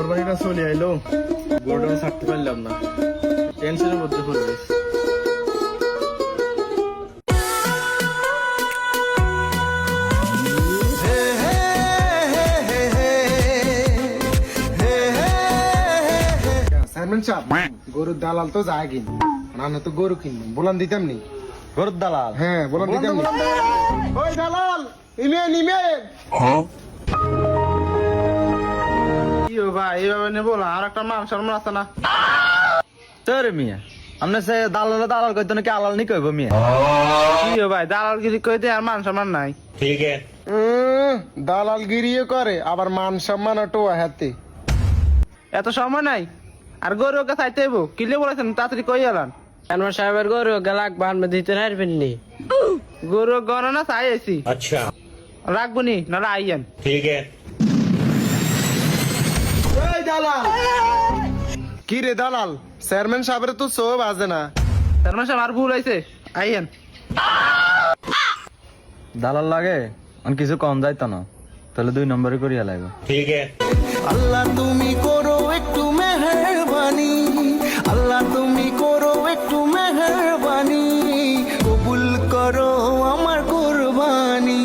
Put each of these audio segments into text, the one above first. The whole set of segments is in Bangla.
কোরবানিটা চলে আইলো, গরুটা ছাড়তে পারলাম না, টেনশনের মধ্যে পড়ে গেছি। গরুর দালাল তো যায় কিন, না তো গরু কিনবো, বলান দিতাম নি। গরুর দালাল? হ্যাঁ, বলান দিতাম নি। ওই দালাল, ইমেন ইমেন। কি ও ভাই, এইভাবে নেবো না, আর একটা মান সম্মান আছে না? তোর মিয়া আমনে সে দালাল দালাল কইতো নাকি আলাল নি কইবো মিয়া? কি ও ভাই, দালালগিরি কইতে আর মান সম্মান নাই। দালালগিরিও করে, আবার মান সম্মান টোয়া হাতে। এত সময় নাই, আর গরু ওকে চাইতে হইব। কিলে বলেছেন তাড়াতাড়ি কই এলান। আনোয়ার সাহেবের গরু গালাক বাহান দিতে হারবেন নি। গরু গণনা চাই আছি। अच्छा রাখবো নি, নাহলে আইয়েন। ठीक है। এই দালাল, কি রে দালাল, চেয়ারম্যান সাহেবের তো সব আছে না। তার মানে আমার ভুল হয়েছে, আইয়েন। দালাল লাগে অন কিছু কম যাইতো না, তাহলে 2 নম্বরে করিয়া লাগবে। ठीक है। আল্লাহ তুমি করো একটু মেহেরবানি, আল্লাহ তুমি করো একটু মেহেরবানি, কবুল করো আমার কুরবানি।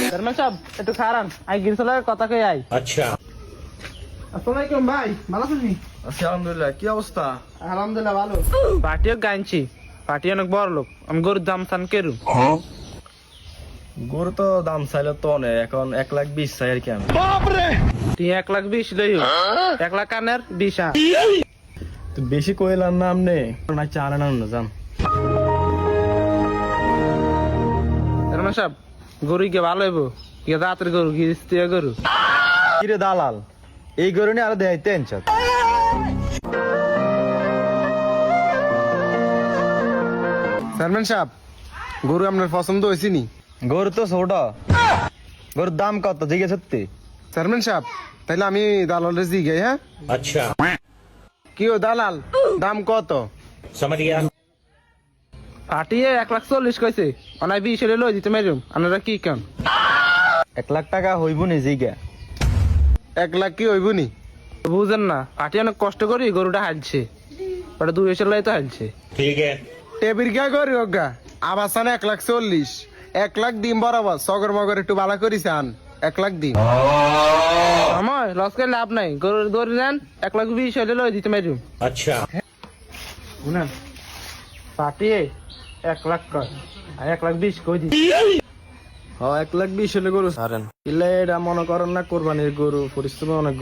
চেয়ারম্যান সাহেব একটু খারান, আই গিরসলার কথা কই আই। अच्छा আসসালামু আলাইকুম ভাই, ভালো আছেন? আচ্ছা, আলহামদুলিল্লাহ। কি অবস্থা? আলহামদুলিল্লাহ ভালো। পার্টিও গাইছি, পার্টি অনেক বড় লোক, আমি গরুর দাম চান কেরু। গরু তো দাম চাইলে তো অনেক, এখন 1,20,000 চাই আর কি। আমি তুই 1,20,000 লই, 1,00,000 কানের 20 তো বেশি কইলাম না আমনে, না চারে না জান। চেয়ারম্যান সাহেব গরু গিয়ে ভালো হইব, গিয়ে রাতের গরু গিয়ে গরু। কি রে দালাল, এই গরু নিয়ে আর দেখাইতে আনছ? চেয়ারম্যান সাহেব, গরু আপনার পছন্দ হয়েছে নি? গরু তো ছোট, গরুর দাম কত জিজ্ঞেস সত্যি? চেয়ারম্যান সাহেব, তাইলে আমি দালালের জিগাই। হ্যাঁ, अच्छा কি ও দালাল, দাম কত? समझ गया। পার্টিয়ে 1,40,000 কইছে, অনাই 20 হলে লই দিতে মেরুম। আপনারা কি কেন 1,00,000 টাকা হইব নি জিগা? 1,00,000 কি হইব নি? বুঝেন না, পার্টি অনেক কষ্ট করি গরুটা হালছে, ওটা 2 এসে লাই তো হালছে। ठीक है। টেবির গা করি গা, আবার সানে 1,40,000, 1,00,000 দিন বরাবর সগর মগর একটু বালা করিস আন, 1,00,000 দিন। আমার লস করে লাভ নাই, গরু নেন 1,20,000 হলে লই দিতে মেরুম। अच्छा শুনেন, পার্টিয়ে 1,00,000 কয়, আর 1,20,000 কই দিই। 1,20,000 হলে গরু ছাড়েন। ইলে এটা মনে করেন না কোরবানির গরু, পরিশ্রম অনেক।